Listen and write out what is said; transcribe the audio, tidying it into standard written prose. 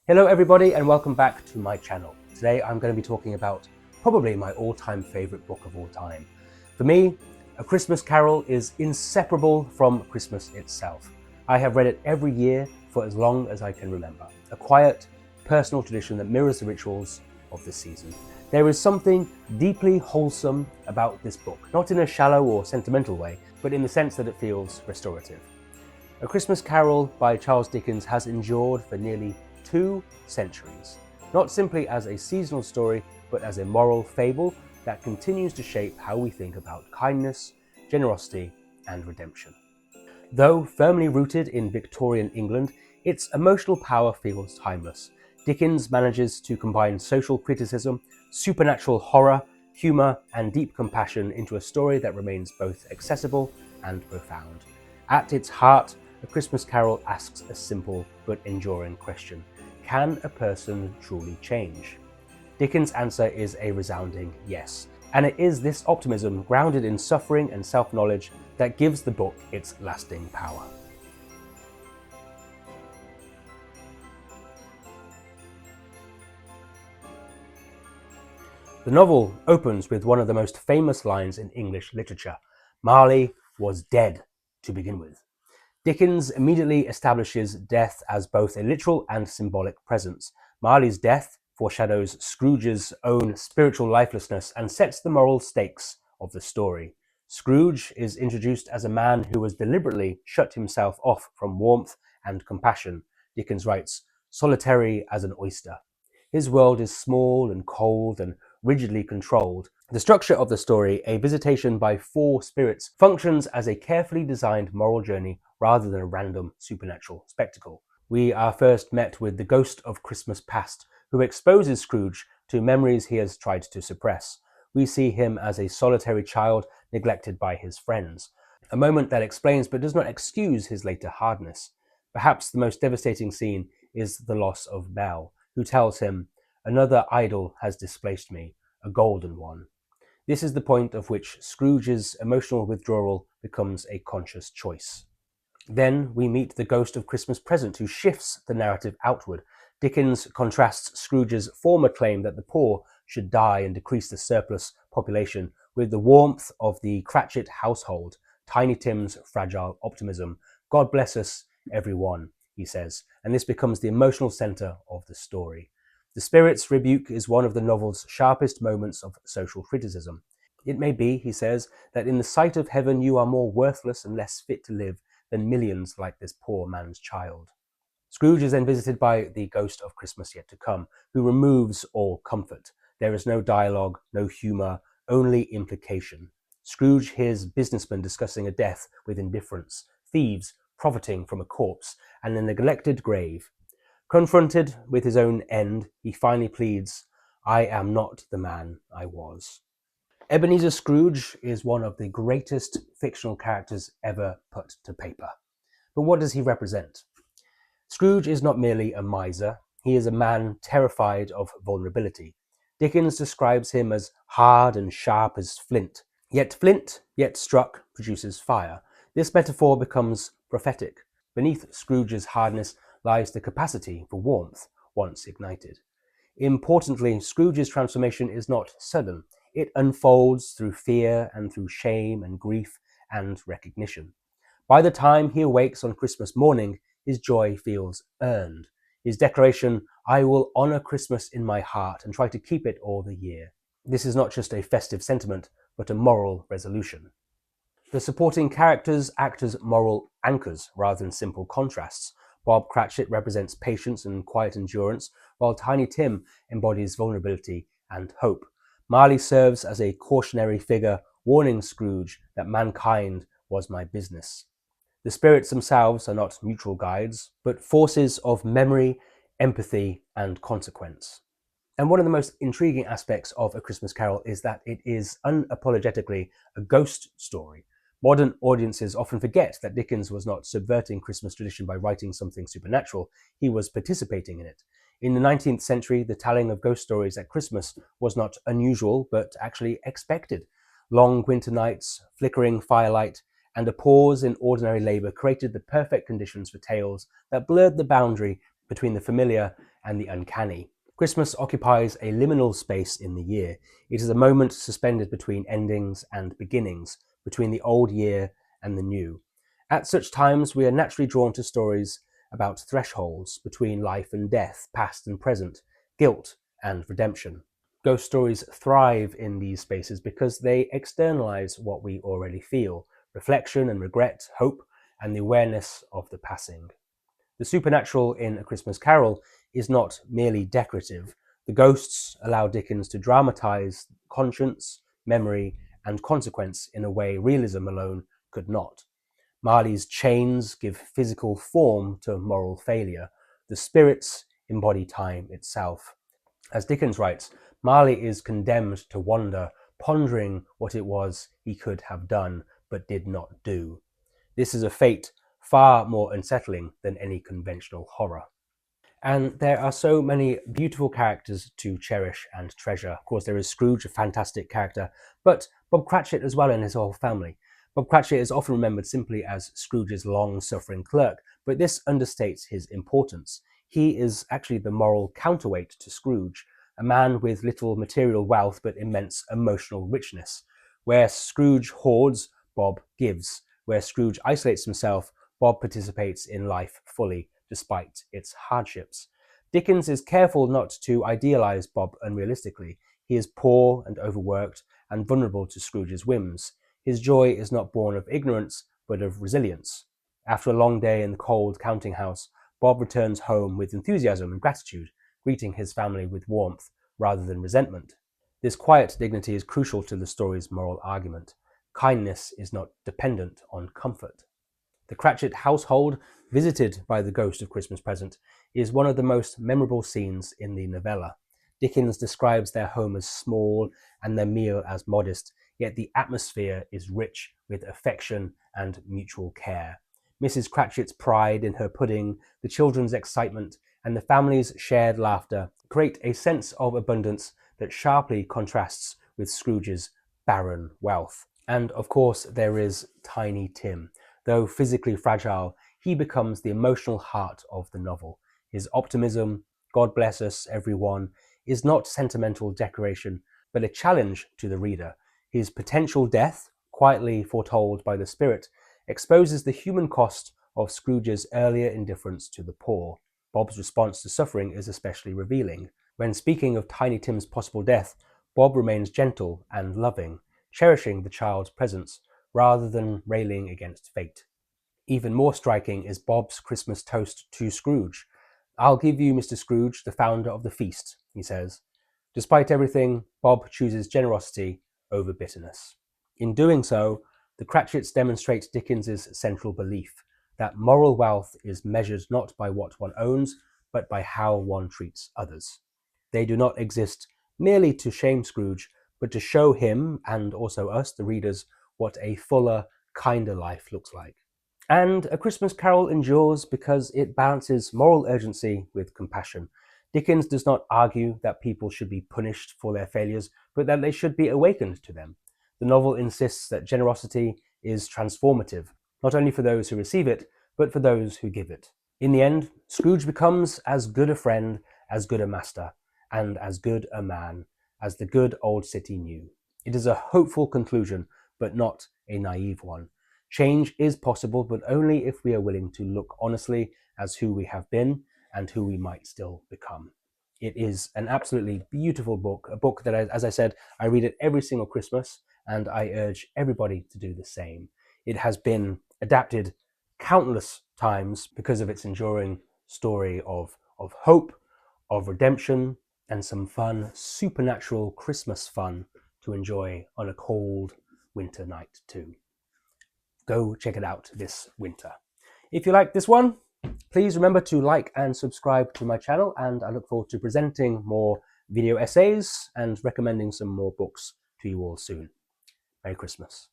Hello everybody and welcome back to my channel. Today I'm going to be talking about probably my all-time favourite book of all time. For me, A Christmas Carol is inseparable from Christmas itself. I have read it every year for as long as I can remember. A quiet, personal tradition that mirrors the rituals of the season. There is something deeply wholesome about this book, not in a shallow or sentimental way, but in the sense that it feels restorative. A Christmas Carol by Charles Dickens has endured for nearly 2 centuries, not simply as a seasonal story, but as a moral fable that continues to shape how we think about kindness, generosity, and redemption. Though firmly rooted in Victorian England, its emotional power feels timeless. Dickens manages to combine social criticism, supernatural horror, humour, and deep compassion into a story that remains both accessible and profound. At its heart, A Christmas Carol asks a simple but enduring question. Can a person truly change? Dickens' answer is a resounding yes. And it is this optimism, grounded in suffering and self-knowledge, that gives the book its lasting power. The novel opens with one of the most famous lines in English literature. Marley was dead to begin with. Dickens immediately establishes death as both a literal and symbolic presence. Marley's death foreshadows Scrooge's own spiritual lifelessness and sets the moral stakes of the story. Scrooge is introduced as a man who has deliberately shut himself off from warmth and compassion. Dickens writes, solitary as an oyster. His world is small and cold and rigidly controlled. The structure of the story, a visitation by 4 spirits, functions as a carefully designed moral journey rather than a random supernatural spectacle. We are first met with the ghost of Christmas past, who exposes Scrooge to memories he has tried to suppress. We see him as a solitary child neglected by his friends, a moment that explains but does not excuse his later hardness. Perhaps the most devastating scene is the loss of Belle, who tells him, "Another idol has displaced me, a golden one." This is the point of which Scrooge's emotional withdrawal becomes a conscious choice. Then we meet the ghost of Christmas Present, who shifts the narrative outward. Dickens contrasts Scrooge's former claim that the poor should die and decrease the surplus population with the warmth of the Cratchit household, Tiny Tim's fragile optimism. God bless us, everyone, he says, and this becomes the emotional centre of the story. The spirit's rebuke is one of the novel's sharpest moments of social criticism. It may be, he says, that in the sight of heaven you are more worthless and less fit to live than millions like this poor man's child. Scrooge is then visited by the ghost of Christmas yet to come, who removes all comfort. There is no dialogue, no humour, only implication. Scrooge hears businessmen discussing a death with indifference, thieves profiting from a corpse, and a neglected grave. Confronted with his own end, he finally pleads, "I am not the man I was." Ebenezer Scrooge is one of the greatest fictional characters ever put to paper. But what does he represent? Scrooge is not merely a miser, he is a man terrified of vulnerability. Dickens describes him as hard and sharp as flint. Flint, yet struck, produces fire. This metaphor becomes prophetic. Beneath Scrooge's hardness lies the capacity for warmth, once ignited. Importantly, Scrooge's transformation is not sudden. It unfolds through fear and through shame and grief and recognition. By the time he awakes on Christmas morning, his joy feels earned. His declaration, "I will honour Christmas in my heart and try to keep it all the year." This is not just a festive sentiment, but a moral resolution. The supporting characters act as moral anchors rather than simple contrasts. Bob Cratchit represents patience and quiet endurance, while Tiny Tim embodies vulnerability and hope. Marley serves as a cautionary figure, warning Scrooge that mankind was my business. The spirits themselves are not neutral guides, but forces of memory, empathy, and consequence. And one of the most intriguing aspects of A Christmas Carol is that it is unapologetically a ghost story. Modern audiences often forget that Dickens was not subverting Christmas tradition by writing something supernatural, he was participating in it. In the 19th century, the telling of ghost stories at Christmas was not unusual, but actually expected. Long winter nights, flickering firelight, and a pause in ordinary labour created the perfect conditions for tales that blurred the boundary between the familiar and the uncanny. Christmas occupies a liminal space in the year. It is a moment suspended between endings and beginnings, between the old year and the new. At such times, we are naturally drawn to stories about thresholds between life and death, past and present, guilt and redemption. Ghost stories thrive in these spaces because they externalize what we already feel: reflection and regret, hope, and the awareness of the passing. The supernatural in A Christmas Carol is not merely decorative. The ghosts allow Dickens to dramatize conscience, memory, and consequence in a way realism alone could not. Marley's chains give physical form to moral failure. The spirits embody time itself. As Dickens writes, Marley is condemned to wander, pondering what it was he could have done, but did not do. This is a fate far more unsettling than any conventional horror. And there are so many beautiful characters to cherish and treasure. Of course, there is Scrooge, a fantastic character, but Bob Cratchit as well and his whole family. Bob Cratchit is often remembered simply as Scrooge's long-suffering clerk, but this understates his importance. He is actually the moral counterweight to Scrooge, a man with little material wealth but immense emotional richness. Where Scrooge hoards, Bob gives. Where Scrooge isolates himself, Bob participates in life fully, despite its hardships. Dickens is careful not to idealize Bob unrealistically. He is poor and overworked and vulnerable to Scrooge's whims. His joy is not born of ignorance, but of resilience. After a long day in the cold counting house, Bob returns home with enthusiasm and gratitude, greeting his family with warmth rather than resentment. This quiet dignity is crucial to the story's moral argument. Kindness is not dependent on comfort. The Cratchit household, visited by the ghost of Christmas Present, is one of the most memorable scenes in the novella. Dickens describes their home as small and their meal as modest, yet the atmosphere is rich with affection and mutual care. Mrs. Cratchit's pride in her pudding, the children's excitement, and the family's shared laughter create a sense of abundance that sharply contrasts with Scrooge's barren wealth. And of course, there is Tiny Tim. Though physically fragile, he becomes the emotional heart of the novel. His optimism, God bless us, everyone, is not sentimental decoration, but a challenge to the reader. His potential death, quietly foretold by the spirit, exposes the human cost of Scrooge's earlier indifference to the poor. Bob's response to suffering is especially revealing. When speaking of Tiny Tim's possible death, Bob remains gentle and loving, cherishing the child's presence rather than railing against fate. Even more striking is Bob's Christmas toast to Scrooge. "I'll give you, Mr. Scrooge, the founder of the feast," he says. Despite everything, Bob chooses generosity over bitterness. In doing so, the Cratchits demonstrate Dickens's central belief that moral wealth is measured not by what one owns, but by how one treats others. They do not exist merely to shame Scrooge, but to show him, and also us, the readers, what a fuller, kinder life looks like. And A Christmas Carol endures because it balances moral urgency with compassion. Dickens does not argue that people should be punished for their failures, but that they should be awakened to them. The novel insists that generosity is transformative, not only for those who receive it, but for those who give it. In the end, Scrooge becomes as good a friend, as good a master, and as good a man as the good old city knew. It is a hopeful conclusion, but not a naive one. Change is possible, but only if we are willing to look honestly as who we have been and who we might still become. It is an absolutely beautiful book, a book that, as I said, I read it every single Christmas, and I urge everybody to do the same. It has been adapted countless times because of its enduring story of hope, of redemption, and some fun, supernatural Christmas fun to enjoy on a cold winter night too. Go check it out this winter. If you like this one, please remember to like and subscribe to my channel, and I look forward to presenting more video essays and recommending some more books to you all soon. Merry Christmas.